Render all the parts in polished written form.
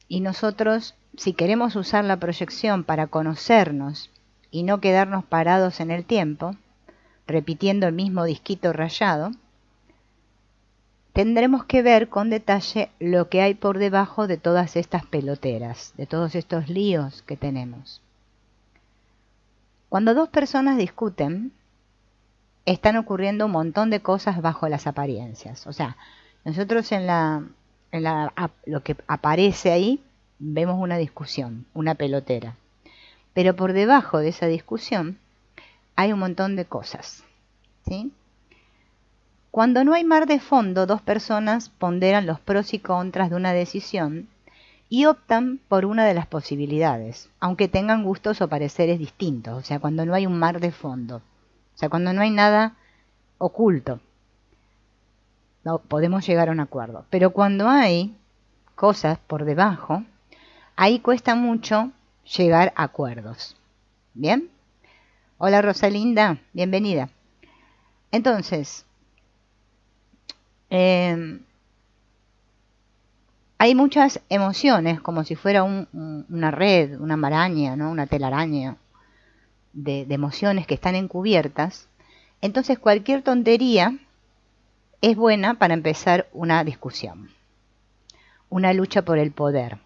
Y nosotros, si queremos usar la proyección para conocernos y no quedarnos parados en el tiempo, repitiendo el mismo disquito rayado, tendremos que ver con detalle lo que hay por debajo de todas estas peloteras, de todos estos líos que tenemos. Cuando dos personas discuten, están ocurriendo un montón de cosas bajo las apariencias. O sea, nosotros lo que aparece ahí, vemos una discusión, una pelotera. Pero por debajo de esa discusión hay un montón de cosas, ¿sí? Cuando no hay mar de fondo, dos personas ponderan los pros y contras de una decisión y optan por una de las posibilidades, aunque tengan gustos o pareceres distintos. O sea, cuando no hay un mar de fondo, o sea, cuando no hay nada oculto, no podemos llegar a un acuerdo. Pero cuando hay cosas por debajo, ahí cuesta mucho llegar a acuerdos. ¿Bien? Hola Rosalinda, bienvenida. Entonces, hay muchas emociones, como si fuera una red, una maraña, ¿no? Una telaraña de emociones que están encubiertas. Entonces cualquier tontería es buena para empezar una discusión, una lucha por el poder.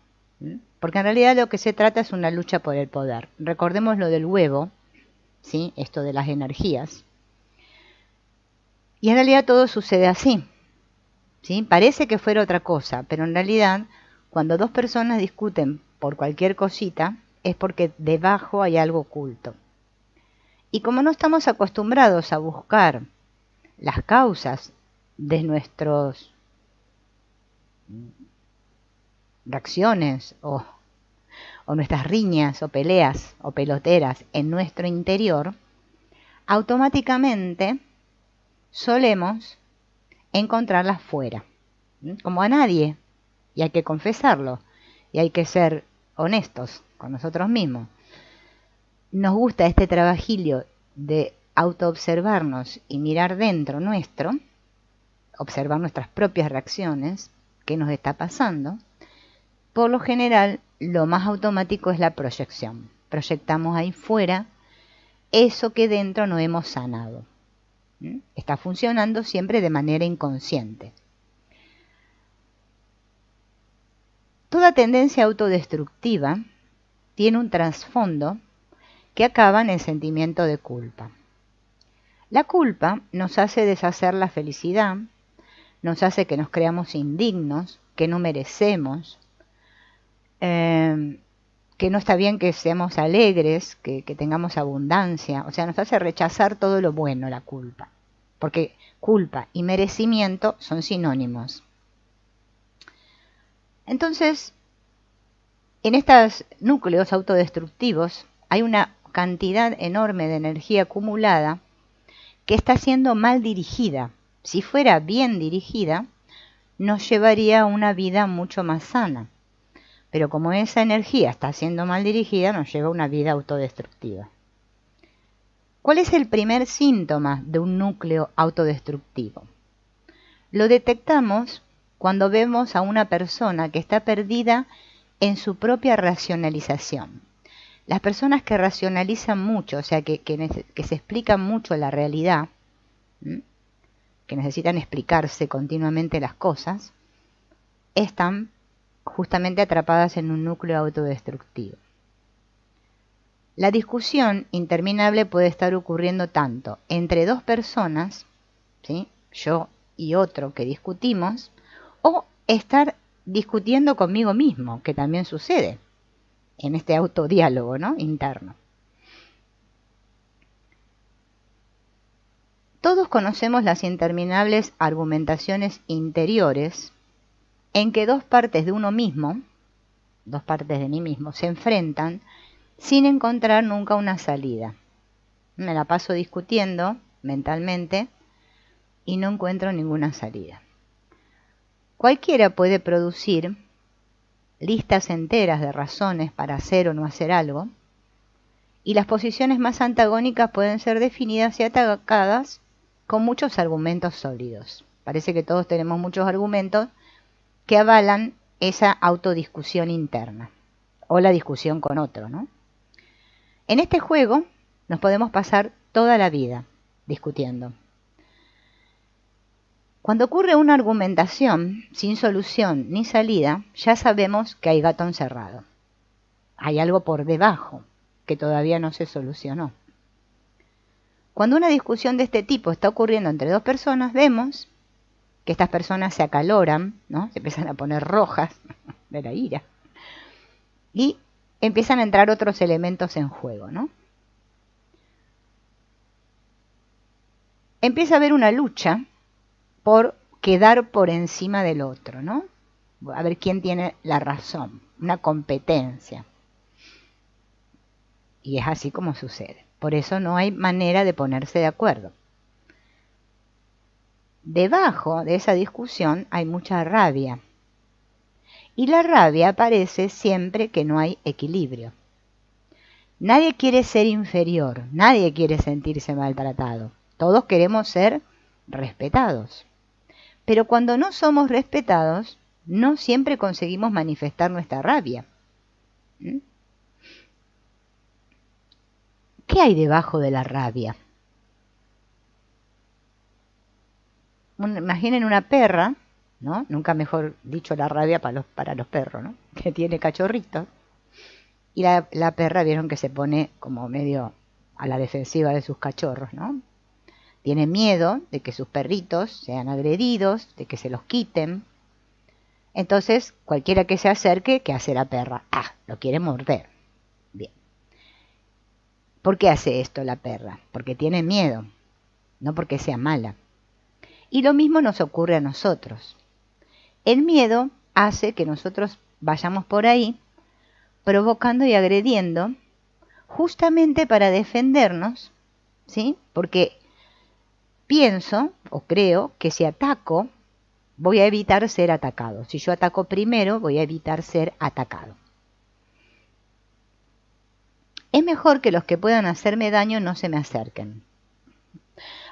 Porque en realidad lo que se trata es una lucha por el poder. Recordemos lo del huevo, ¿sí? Esto de las energías. Y en realidad todo sucede así. ¿Sí? Parece que fuera otra cosa, pero en realidad cuando dos personas discuten por cualquier cosita es porque debajo hay algo oculto. Y como no estamos acostumbrados a buscar las causas de nuestras reacciones o nuestras riñas o peleas o peloteras en nuestro interior, automáticamente solemos encontrarlas fuera, como a nadie, y hay que confesarlo, y hay que ser honestos con nosotros mismos. Nos gusta este trabajillo de autoobservarnos y mirar dentro nuestro, observar nuestras propias reacciones, qué nos está pasando. Por lo general, lo más automático es la proyección. Proyectamos ahí fuera eso que dentro no hemos sanado. Está funcionando siempre de manera inconsciente. Toda tendencia autodestructiva tiene un trasfondo que acaba en el sentimiento de culpa. La culpa nos hace deshacer la felicidad, nos hace que nos creamos indignos, que no merecemos, que no está bien que seamos alegres, que tengamos abundancia. O sea, nos hace rechazar todo lo bueno la culpa. Porque culpa y merecimiento son sinónimos. Entonces, en estos núcleos autodestructivos hay una cantidad enorme de energía acumulada que está siendo mal dirigida. Si fuera bien dirigida, nos llevaría a una vida mucho más sana. Pero como esa energía está siendo mal dirigida, nos lleva a una vida autodestructiva. ¿Cuál es el primer síntoma de un núcleo autodestructivo? Lo detectamos cuando vemos a una persona que está perdida en su propia racionalización. Las personas que racionalizan mucho, o sea, que se explican mucho la realidad, que necesitan explicarse continuamente las cosas, están justamente atrapadas en un núcleo autodestructivo. La discusión interminable puede estar ocurriendo tanto entre dos personas, ¿sí? Yo y otro que discutimos, o estar discutiendo conmigo mismo, que también sucede en este autodiálogo, ¿no? Interno. Todos conocemos las interminables argumentaciones interiores en que dos partes de uno mismo, dos partes de mí mismo, se enfrentan sin encontrar nunca una salida. Me la paso discutiendo mentalmente y no encuentro ninguna salida. Cualquiera puede producir listas enteras de razones para hacer o no hacer algo, y las posiciones más antagónicas pueden ser definidas y atacadas con muchos argumentos sólidos. Parece que todos tenemos muchos argumentos que avalan esa autodiscusión interna o la discusión con otro, ¿no? En este juego nos podemos pasar toda la vida discutiendo. Cuando ocurre una argumentación sin solución ni salida, ya sabemos que hay gato encerrado. Hay algo por debajo que todavía no se solucionó. Cuando una discusión de este tipo está ocurriendo entre dos personas, vemos que estas personas se acaloran, ¿no? Se empiezan a poner rojas de la ira y empiezan a entrar otros elementos en juego, ¿no? Empieza a haber una lucha por quedar por encima del otro, ¿no? A ver quién tiene la razón, una competencia. Y es así como sucede. Por eso no hay manera de ponerse de acuerdo. Debajo de esa discusión hay mucha rabia. Y la rabia aparece siempre que no hay equilibrio. Nadie quiere ser inferior, nadie quiere sentirse maltratado. Todos queremos ser respetados. Pero cuando no somos respetados, no siempre conseguimos manifestar nuestra rabia. ¿Qué hay debajo de la rabia? Imaginen una perra, ¿no? Nunca mejor dicho la rabia para los perros, ¿no? Que tiene cachorritos. Y la perra vieron que se pone como medio a la defensiva de sus cachorros, ¿no? Tiene miedo de que sus perritos sean agredidos, de que se los quiten. Entonces, cualquiera que se acerque, ¿qué hace la perra? Ah, lo quiere morder. Bien. ¿Por qué hace esto la perra? Porque tiene miedo, no porque sea mala. Y lo mismo nos ocurre a nosotros. El miedo hace que nosotros vayamos por ahí provocando y agrediendo justamente para defendernos, ¿sí? Porque pienso o creo que si ataco, voy a evitar ser atacado. Si yo ataco primero, voy a evitar ser atacado. Es mejor que los que puedan hacerme daño no se me acerquen.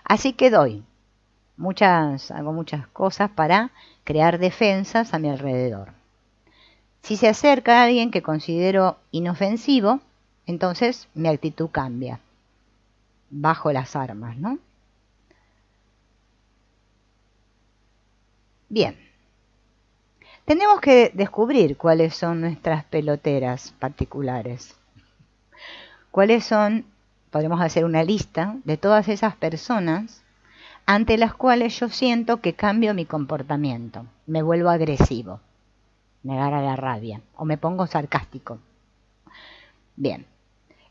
Así que hago muchas cosas para crear defensas a mi alrededor. Si se acerca a alguien que considero inofensivo, entonces mi actitud cambia. Bajo las armas, ¿no? Bien. Tenemos que descubrir cuáles son nuestras peloteras particulares. ¿Cuáles son? Podemos hacer una lista de todas esas personas ante las cuales yo siento que cambio mi comportamiento, me vuelvo agresivo, me agarra la rabia o me pongo sarcástico. Bien,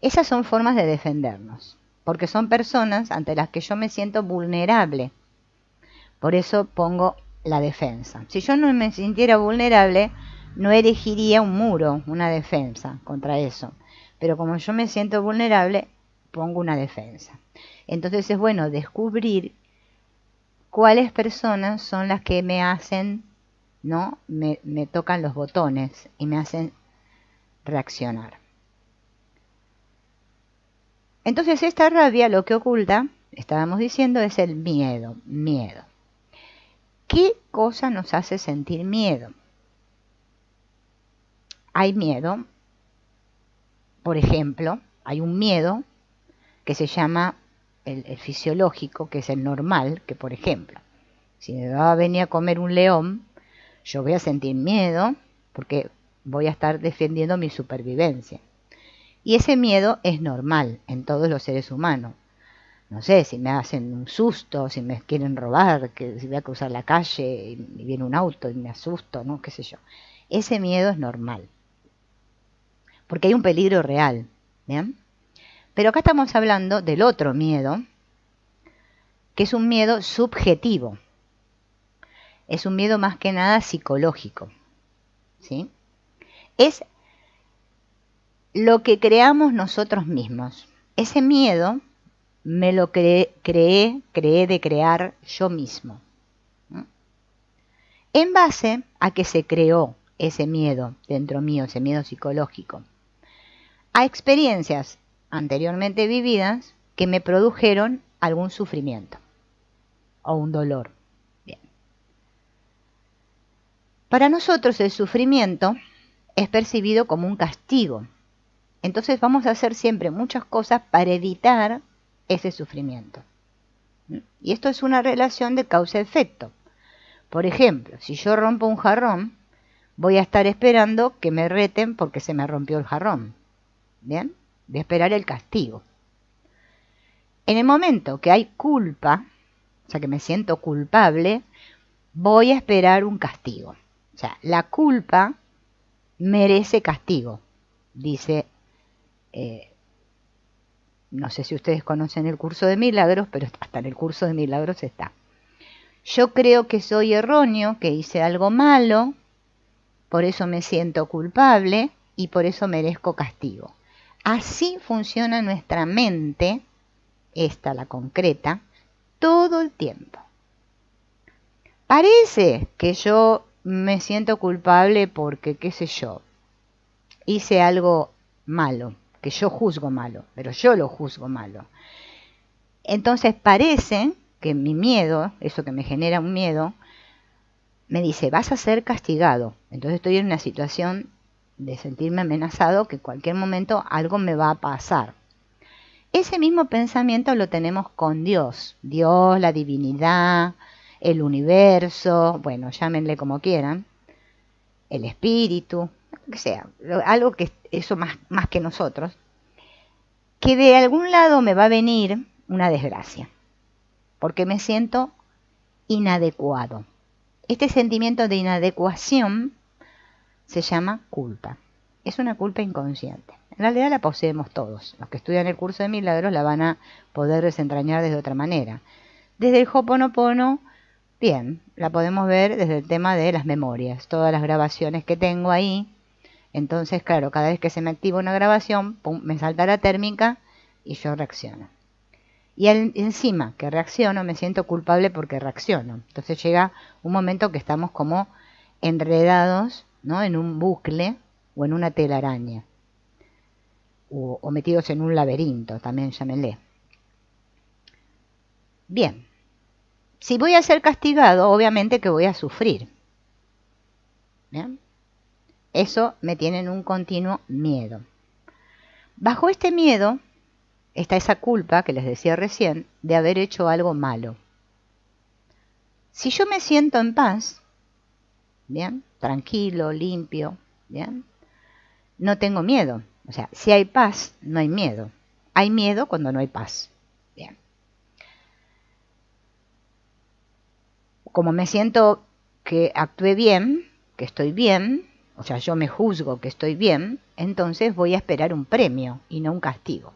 esas son formas de defendernos, porque son personas ante las que yo me siento vulnerable. Por eso pongo la defensa. Si yo no me sintiera vulnerable, no erigiría un muro, una defensa contra eso. Pero como yo me siento vulnerable, pongo una defensa. Entonces es bueno descubrir cuáles personas son las que me hacen, ¿no? Me tocan los botones y me hacen reaccionar. Entonces esta rabia lo que oculta, estábamos diciendo, es el miedo. Miedo. ¿Qué cosa nos hace sentir miedo? Hay miedo, por ejemplo, hay un miedo que se llama el fisiológico, que es el normal, que por ejemplo, si me va a venir a comer un león, yo voy a sentir miedo porque voy a estar defendiendo mi supervivencia. Y ese miedo es normal en todos los seres humanos. No sé, si me hacen un susto, si me quieren robar, que si voy a cruzar la calle y viene un auto y me asusto, ¿no? Qué sé yo. Ese miedo es normal. Porque hay un peligro real, ¿bien? Pero acá estamos hablando del otro miedo, que es un miedo subjetivo. Es un miedo más que nada psicológico, ¿sí? Es lo que creamos nosotros mismos. Ese miedo me lo creé de crear yo mismo. En base a que se creó ese miedo dentro mío, ese miedo psicológico, a experiencias anteriormente vividas que me produjeron algún sufrimiento o un dolor. Bien. Para nosotros el sufrimiento es percibido como un castigo. Entonces vamos a hacer siempre muchas cosas para evitar ese sufrimiento. Y esto es una relación de causa-efecto. Por ejemplo, si yo rompo un jarrón, voy a estar esperando que me reten porque se me rompió el jarrón. ¿Bien? Voy a esperar el castigo. En el momento que hay culpa, o sea que me siento culpable, voy a esperar un castigo. O sea, la culpa merece castigo, dice, no sé si ustedes conocen el curso de milagros, pero hasta en el curso de milagros está. Yo creo que soy erróneo, que hice algo malo, por eso me siento culpable y por eso merezco castigo. Así funciona nuestra mente, esta la concreta, todo el tiempo. Parece que yo me siento culpable porque, qué sé yo, hice algo malo, que yo juzgo malo, pero yo lo juzgo malo. Entonces parece que mi miedo, eso que me genera un miedo, me dice, vas a ser castigado. Entonces estoy en una situación de sentirme amenazado, que en cualquier momento algo me va a pasar. Ese mismo pensamiento lo tenemos con Dios. Dios, la divinidad, el universo, bueno, llámenle como quieran, el espíritu, lo que sea, algo que eso más que nosotros, que de algún lado me va a venir una desgracia, porque me siento inadecuado. Este sentimiento de inadecuación se llama culpa. Es una culpa inconsciente. En realidad la poseemos todos. Los que estudian el curso de milagros la van a poder desentrañar desde otra manera. Desde el Ho'oponopono, bien, la podemos ver desde el tema de las memorias, todas las grabaciones que tengo ahí. Entonces, claro, cada vez que se me activa una grabación, pum, me salta la térmica y yo reacciono. Y encima que reacciono, me siento culpable porque reacciono. Entonces llega un momento que estamos como enredados, ¿no?, en un bucle o en una telaraña. O metidos en un laberinto, también llámenle. Bien. Si voy a ser castigado, obviamente que voy a sufrir. ¿Bien? Eso me tiene en un continuo miedo. Bajo este miedo está esa culpa que les decía recién de haber hecho algo malo. Si yo me siento en paz, bien, tranquilo, limpio, bien, no tengo miedo. O sea, si hay paz, no hay miedo. Hay miedo cuando no hay paz. Bien. Como me siento que actué bien, que estoy bien, o sea, yo me juzgo que estoy bien, entonces voy a esperar un premio y no un castigo.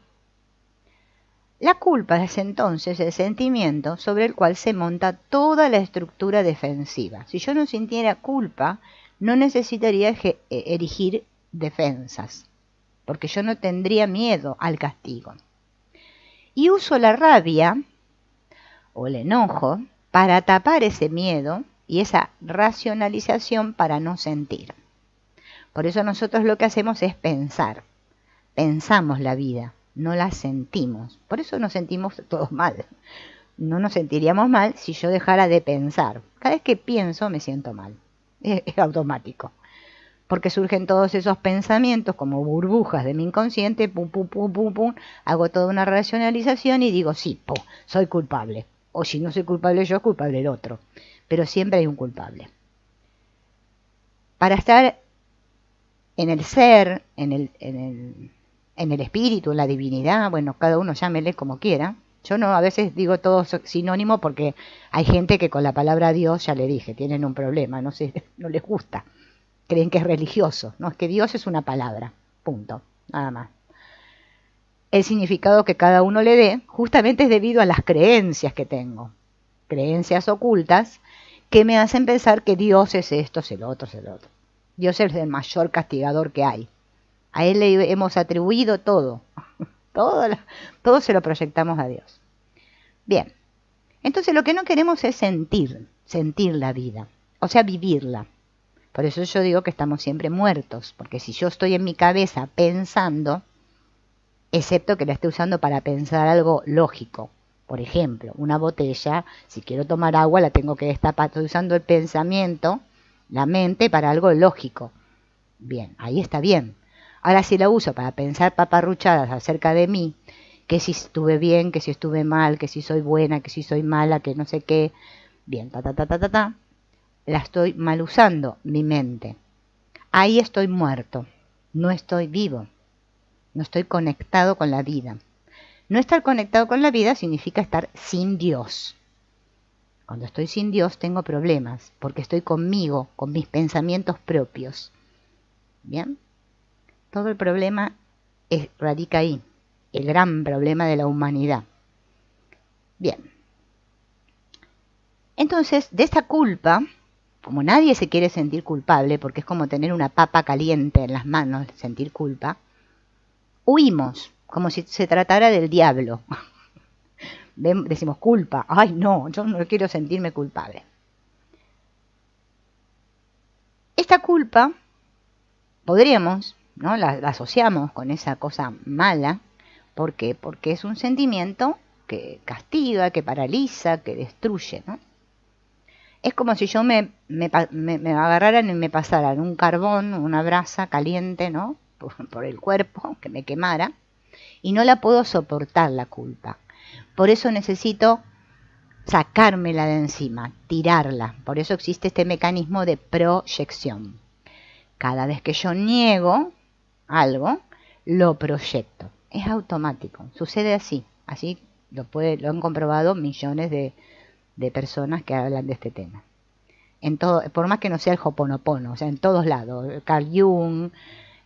La culpa es entonces el sentimiento sobre el cual se monta toda la estructura defensiva. Si yo no sintiera culpa, no necesitaría erigir defensas, porque yo no tendría miedo al castigo. Y uso la rabia o el enojo para tapar ese miedo y esa racionalización para no sentir. Por eso nosotros lo que hacemos es pensar. Pensamos la vida, no la sentimos. Por eso nos sentimos todos mal. No nos sentiríamos mal si yo dejara de pensar. Cada vez que pienso me siento mal. Es automático. Porque surgen todos esos pensamientos como burbujas de mi inconsciente, pum, pum, pum, pum, pum. Hago toda una racionalización y digo, sí, pum, soy culpable. O si no soy culpable yo, es culpable el otro. Pero siempre hay un culpable. Para estar en el ser, en el espíritu, en la divinidad, bueno, cada uno llámele como quiera. Yo no, a veces digo todo sinónimo porque hay gente que con la palabra Dios, ya le dije, tienen un problema, no sé, no les gusta. Creen que es religioso, no, es que Dios es una palabra, punto, nada más. El significado que cada uno le dé justamente es debido a las creencias que tengo, creencias ocultas que me hacen pensar que Dios es esto, es el otro, es el otro. Dios es el mayor castigador que hay. A Él le hemos atribuido todo, todo se lo proyectamos a Dios. Bien, entonces lo que no queremos es sentir la vida, o sea, vivirla. Por eso yo digo que estamos siempre muertos, porque si yo estoy en mi cabeza pensando, excepto que la esté usando para pensar algo lógico, por ejemplo, una botella, si quiero tomar agua la tengo que destapar, estoy usando el pensamiento la mente para algo lógico. Bien, ahí está bien. Ahora si la uso para pensar paparruchadas acerca de mí, que si estuve bien, que si estuve mal, que si soy buena, que si soy mala, que no sé qué, bien, la estoy mal usando, mi mente. Ahí estoy muerto, no estoy vivo, no estoy conectado con la vida. No estar conectado con la vida significa estar sin Dios. Cuando estoy sin Dios tengo problemas, porque estoy conmigo, con mis propios. ¿Bien? Todo el problema radica ahí, el gran problema de la humanidad. Bien. Entonces, de esta culpa, como nadie se quiere sentir culpable, porque es como tener una papa caliente en las manos, sentir culpa, huimos, como si se tratara del diablo. Decimos culpa, ay no, yo no quiero sentirme culpable. Esta culpa, podríamos, ¿no? La asociamos con esa cosa mala. ¿Por qué? Porque es un sentimiento que castiga, que paraliza, que destruye, ¿no? Es como si yo me agarraran y me pasaran un carbón, una brasa caliente, ¿no? Por el cuerpo, que me quemara, y no la puedo soportar la culpa. Por eso necesito sacármela de encima, tirarla. Por eso existe este mecanismo de proyección. Cada vez que yo niego algo, lo proyecto. Es automático, sucede así. Así lo han comprobado millones de personas que hablan de este tema. En todo, por más que no sea el Ho'oponopono, o sea, en todos lados. Carl Jung,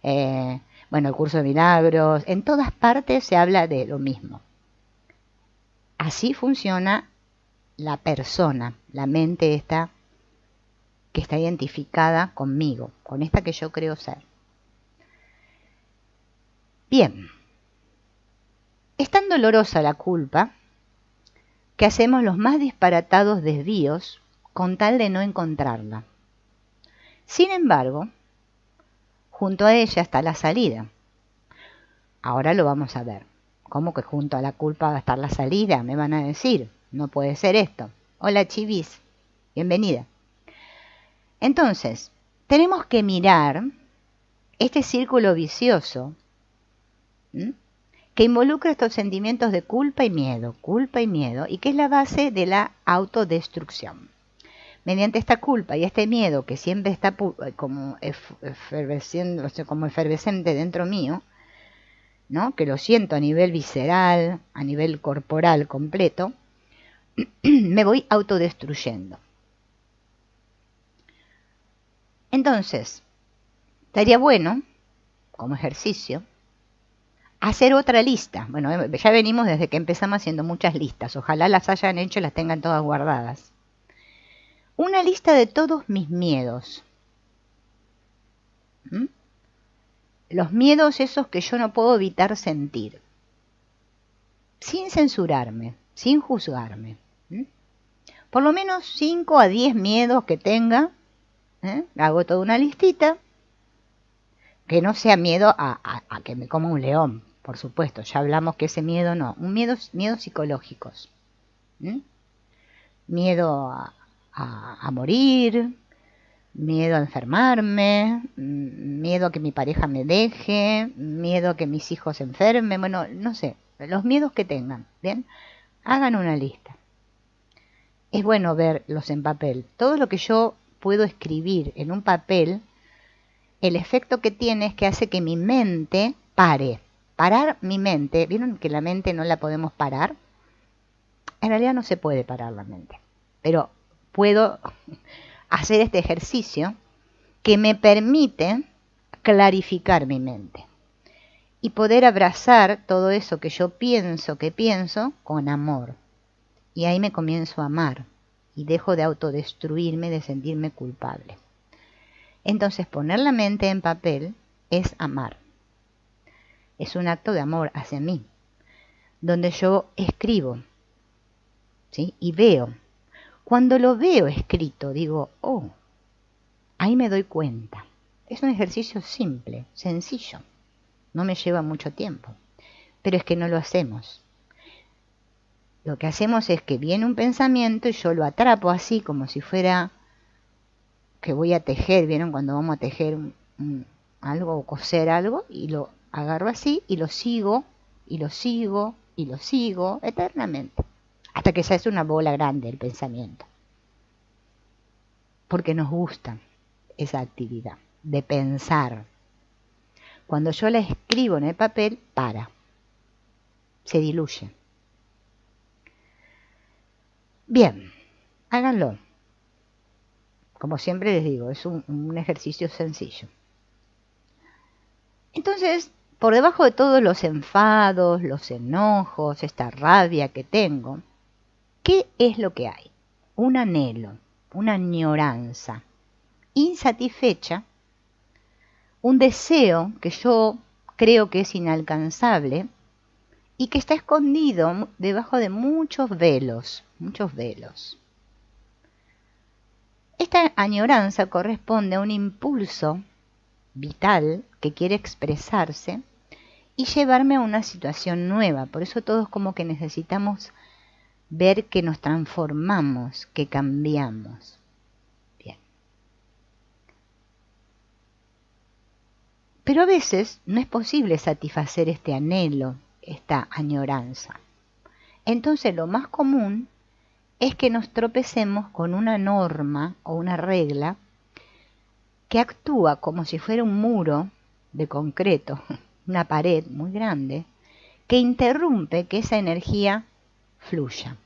el curso de milagros, en todas partes se habla de lo mismo. Así funciona la persona, la mente esta que está identificada conmigo, con esta que yo creo ser. Bien, es tan dolorosa la culpa que hacemos los más disparatados desvíos con tal de no encontrarla. Sin embargo, junto a ella está la salida. Ahora lo vamos a ver. ¿Cómo que junto a la culpa va a estar la salida? Me van a decir, no puede ser esto. Hola Chivis, bienvenida. Entonces, tenemos que mirar este círculo vicioso, que involucra estos sentimientos de culpa y miedo, y que es la base de la autodestrucción. Mediante esta culpa y este miedo que siempre está como efervescente dentro mío, ¿no? Que lo siento a nivel visceral, a nivel corporal completo, me voy autodestruyendo. Entonces, estaría bueno, como ejercicio, hacer otra lista. Bueno, ya venimos desde que empezamos haciendo muchas listas. Ojalá las hayan hecho y las tengan todas guardadas. Una lista de todos mis miedos. Los miedos esos que yo no puedo evitar sentir. Sin censurarme, sin juzgarme. Por lo menos 5 a 10 miedos que tenga. Hago toda una listita. Que no sea miedo a que me coma un león, por supuesto. Ya hablamos que ese miedo no. Miedos psicológicos. Miedo a morir, miedo a enfermarme, miedo a que mi pareja me deje, miedo a que mis hijos se enfermen. Bueno, no sé, los miedos que tengan. Bien, hagan una lista. Es bueno verlos en papel. Todo lo que yo puedo escribir en un papel, el efecto que tiene es que hace que mi mente pare. Parar mi mente, ¿vieron que la mente no la podemos parar? En realidad no se puede parar la mente, pero puedo hacer este ejercicio que me permite clarificar mi mente y poder abrazar todo eso que yo pienso con amor. Y ahí me comienzo a amar y dejo de autodestruirme, de sentirme culpable. Entonces, poner la mente en papel es amar. Es un acto de amor hacia mí, donde yo escribo, ¿sí? Y veo. Cuando lo veo escrito, digo, oh, ahí me doy cuenta. Es un ejercicio simple, sencillo. No me lleva mucho tiempo. Pero es que no lo hacemos. Lo que hacemos es que viene un pensamiento y yo lo atrapo así, como si fuera que voy a tejer, ¿vieron? Cuando vamos a tejer algo o coser algo, y lo agarro así y lo sigo, y lo sigo, y lo sigo eternamente, hasta que se hace una bola grande el pensamiento. Porque nos gusta esa actividad de pensar. Cuando yo la escribo en el papel, se diluye. Bien, háganlo. Como siempre les digo, es un ejercicio sencillo. Entonces, por debajo de todos los enfados, los enojos, esta rabia que tengo, ¿qué es lo que hay? Un anhelo, una añoranza insatisfecha, un deseo que yo creo que es inalcanzable y que está escondido debajo de muchos velos, muchos velos. Esta añoranza corresponde a un impulso vital que quiere expresarse y llevarme a una situación nueva. Por eso todos como que necesitamos ver que nos transformamos, que cambiamos. Bien. Pero a veces no es posible satisfacer este anhelo, esta añoranza. Entonces lo más común es que nos tropecemos con una norma o una regla que actúa como si fuera un muro de concreto, una pared muy grande, que interrumpe que esa energía fluya.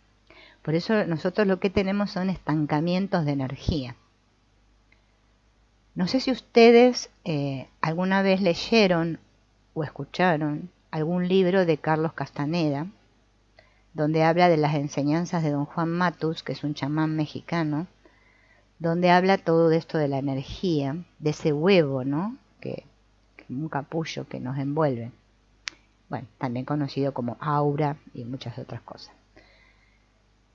Por eso nosotros lo que tenemos son estancamientos de energía. No sé si ustedes alguna vez leyeron o escucharon algún libro de Carlos Castaneda, donde habla de las enseñanzas de don Juan Matus, que es un chamán mexicano, donde habla todo de esto de la energía, de ese huevo, ¿no? Que un capullo que nos envuelve. Bueno, también conocido como aura y muchas otras cosas.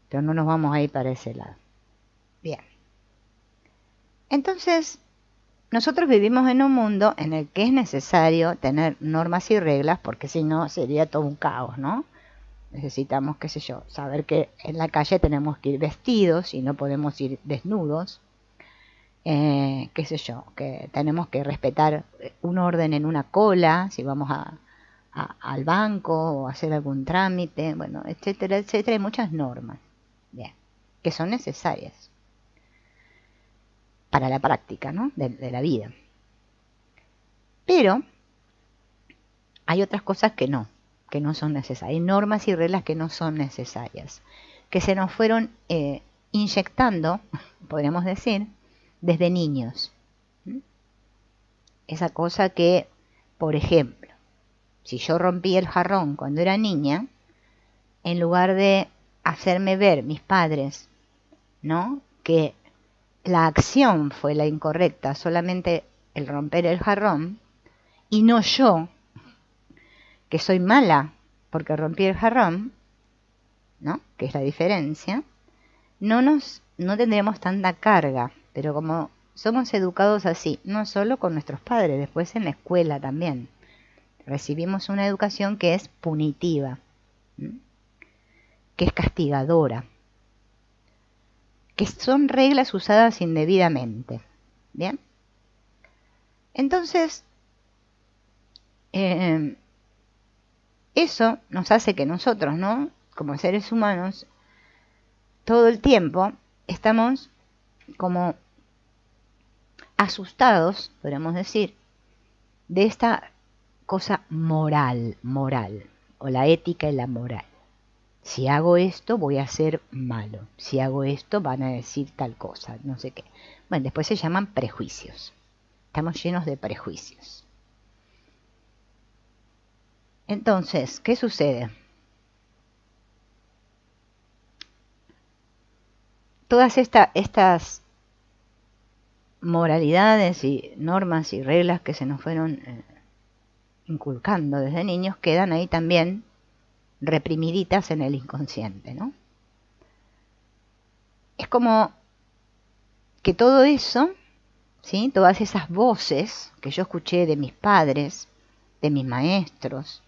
Pero no nos vamos a ir para ese lado. Bien. Entonces, nosotros vivimos en un mundo en el que es necesario tener normas y reglas, porque si no sería todo un caos, ¿no? Necesitamos, qué sé yo, saber que en la calle tenemos que ir vestidos y no podemos ir desnudos. Qué sé yo, que tenemos que respetar un orden en una cola, si vamos al banco o hacer algún trámite, bueno, etcétera, etcétera. Hay muchas normas, bien, que son necesarias para la práctica, ¿no? de la vida. Pero hay otras cosas que no son necesarias. Hay normas y reglas que no son necesarias, que se nos fueron inyectando, podríamos decir, desde niños. Esa cosa que, por ejemplo, si yo rompí el jarrón cuando era niña, en lugar de hacerme ver mis padres, ¿no?, que la acción fue la incorrecta, solamente el romper el jarrón, y no yo, que soy mala porque rompí el jarrón, ¿no?, que es la diferencia, no tendríamos tanta carga. Pero como somos educados así, no solo con nuestros padres, después en la escuela también, recibimos una educación que es punitiva, que es castigadora, que son reglas usadas indebidamente. ¿Bien? Entonces, eso nos hace que nosotros, ¿no?, como seres humanos, todo el tiempo estamos como asustados, podríamos decir, de esta cosa moral, o la ética y la moral. Si hago esto, voy a ser malo. Si hago esto, van a decir tal cosa, no sé qué. Bueno, después se llaman prejuicios. Estamos llenos de prejuicios. Entonces, ¿qué sucede? Todas estas moralidades y normas y reglas que se nos fueron inculcando desde niños quedan ahí también reprimiditas en el inconsciente, ¿no? Es como que todo eso, ¿sí?, todas esas voces que yo escuché de mis padres, de mis maestros,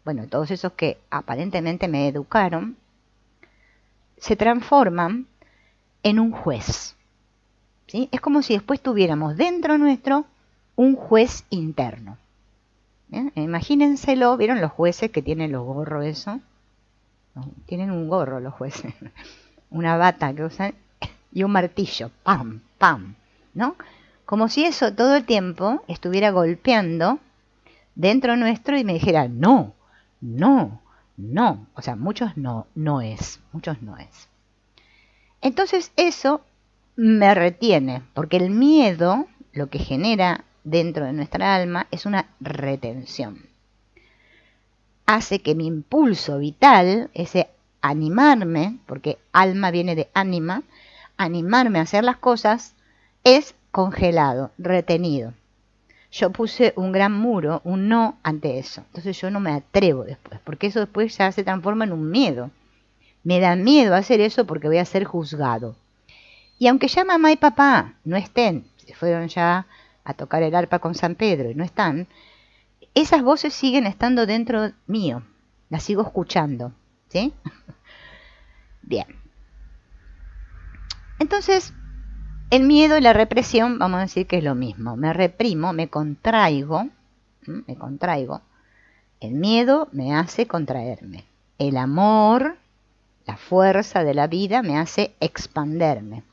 bueno, todos esos que aparentemente me educaron, se transforman en un juez. ¿sí? Es como si después tuviéramos dentro nuestro un juez interno. Imagínenselo, ¿vieron los jueces que tienen los gorros eso? No, tienen un gorro los jueces, una bata que usan y un martillo, pam, pam, ¿no? Como si eso todo el tiempo estuviera golpeando dentro nuestro y me dijera, no, no, no. O sea, muchos no, no es, muchos no es. Entonces eso me retiene, porque el miedo lo que genera dentro de nuestra alma es una retención. Hace que mi impulso vital, ese animarme, porque alma viene de ánima, animarme a hacer las cosas, es congelado, retenido. Yo puse un gran muro, un no ante eso. Entonces yo no me atrevo después, porque eso después ya se transforma en un miedo. Me da miedo hacer eso porque voy a ser juzgado. Y aunque ya mamá y papá no estén, se fueron ya a tocar el arpa con San Pedro y no están, esas voces siguen estando dentro mío. Las sigo escuchando, ¿sí? Bien. Entonces, el miedo y la represión, vamos a decir que es lo mismo. Me reprimo, me contraigo, me contraigo. El miedo me hace contraerme. El amor, la fuerza de la vida me hace expanderme.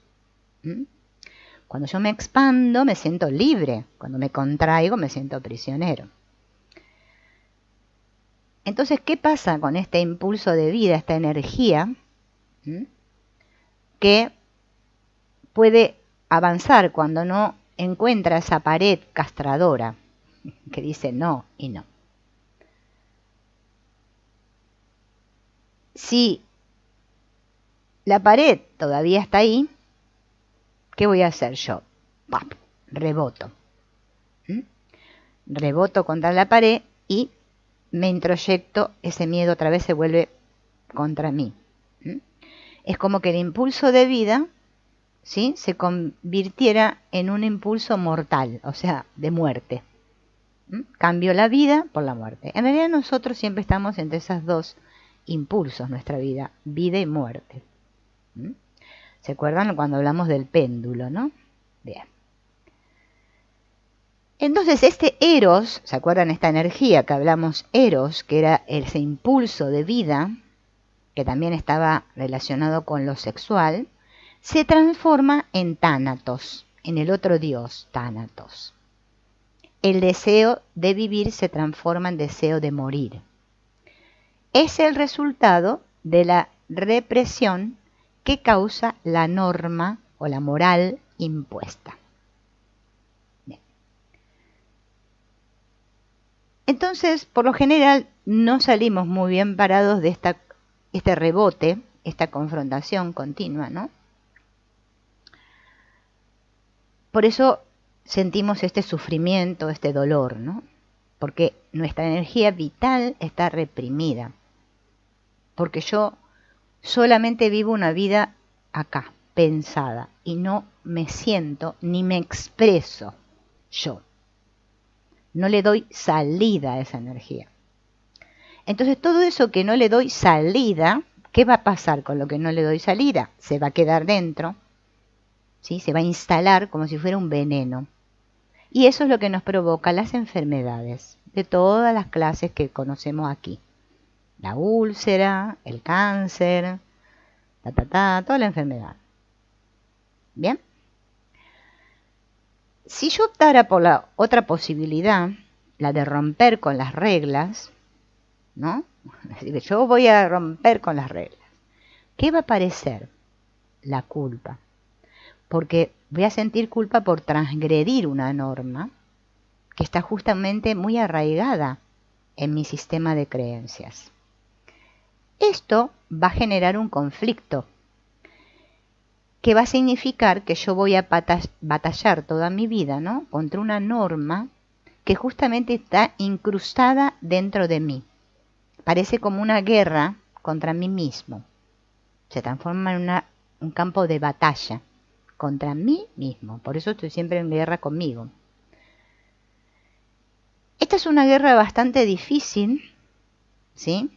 Cuando yo me expando me siento libre. Cuando me contraigo me siento prisionero. Entonces, ¿qué pasa con este impulso de vida, esta energía que puede avanzar cuando no encuentra esa pared castradora que dice no y no? Si la pared todavía está ahí, ¿qué voy a hacer yo? ¡Pap! Reboto. Reboto contra la pared y me introyecto, ese miedo otra vez se vuelve contra mí. Es como que el impulso de vida, ¿sí?, se convirtiera en un impulso mortal, o sea, de muerte. Cambio la vida por la muerte. En realidad nosotros siempre estamos entre esos dos impulsos, nuestra vida, vida y muerte. ¿Se acuerdan cuando hablamos del péndulo, no? Bien. Entonces este eros, ¿se acuerdan esta energía que hablamos eros, que era ese impulso de vida, que también estaba relacionado con lo sexual, se transforma en tánatos, en el otro dios, tánatos. El deseo de vivir se transforma en deseo de morir. Es el resultado de la represión que causa la norma o la moral impuesta. Bien. Entonces, por lo general, no salimos muy bien parados de este rebote, esta confrontación continua, ¿no? Por eso sentimos este sufrimiento, este dolor, ¿no? Porque nuestra energía vital está reprimida. Porque yo solamente vivo una vida acá, pensada, y no me siento ni me expreso yo. No le doy salida a esa energía. Entonces todo eso que no le doy salida, ¿qué va a pasar con lo que no le doy salida? Se va a quedar dentro, ¿sí? Se va a instalar como si fuera un veneno. Y eso es lo que nos provoca las enfermedades de todas las clases que conocemos aquí. La úlcera, el cáncer, toda la enfermedad. ¿Bien? Si yo optara por la otra posibilidad, la de romper con las reglas, ¿no? Es decir, yo voy a romper con las reglas. ¿Qué va a aparecer? La culpa. Porque voy a sentir culpa por transgredir una norma que está justamente muy arraigada en mi sistema de creencias. Esto va a generar un conflicto que va a significar que yo voy a batallar toda mi vida, ¿no?, contra una norma que justamente está incrustada dentro de mí. Parece como una guerra contra mí mismo. Se transforma en un campo de batalla contra mí mismo. Por eso estoy siempre en guerra conmigo. Esta es una guerra bastante difícil, ¿sí?,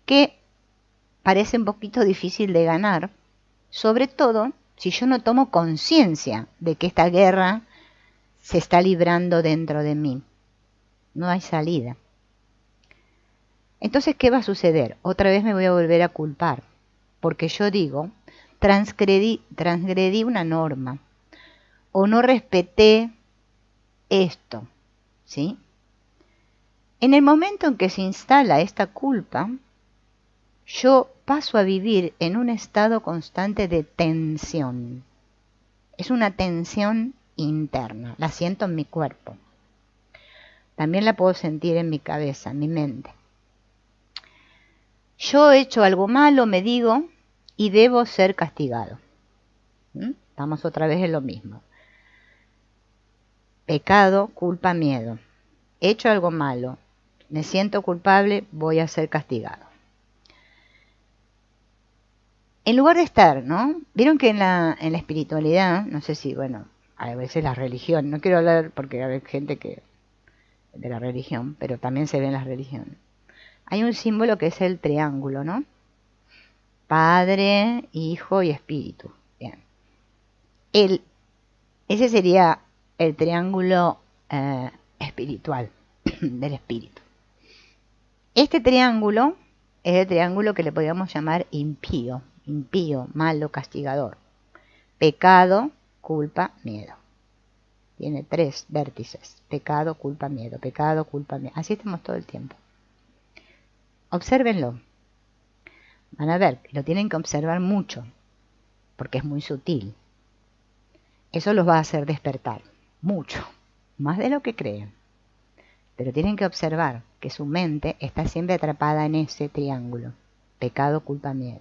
que parece un poquito difícil de ganar, sobre todo si yo no tomo conciencia de que esta guerra se está librando dentro de mí? No hay salida. Entonces, ¿qué va a suceder? Otra vez me voy a volver a culpar, porque yo digo, transgredí una norma, o no respeté esto, ¿sí? En el momento en que se instala esta culpa, yo paso a vivir en un estado constante de tensión. Es una tensión interna, la siento en mi cuerpo. También la puedo sentir en mi cabeza, en mi mente. Yo he hecho algo malo, me digo, y debo ser castigado. Estamos otra vez en lo mismo. Pecado, culpa, miedo. He hecho algo malo, me siento culpable, voy a ser castigado. En lugar de estar, ¿no? Vieron que en la espiritualidad, no sé si, bueno, a veces la religión, no quiero hablar porque hay gente que de la religión, pero también se ve en las religiones. Hay un símbolo que es el triángulo, ¿no? Padre, Hijo y Espíritu. Bien. Ese sería el triángulo espiritual del espíritu. Este triángulo es el triángulo que le podríamos llamar impío, malo, castigador. Pecado, culpa, miedo. Tiene 3 vértices: pecado, culpa, miedo, pecado, culpa, miedo. Así estamos todo el tiempo. Obsérvenlo. Van a ver, lo tienen que observar mucho, porque es muy sutil. Eso los va a hacer despertar, mucho, más de lo que creen. Pero tienen que observar que su mente está siempre atrapada en ese triángulo: pecado, culpa, miedo.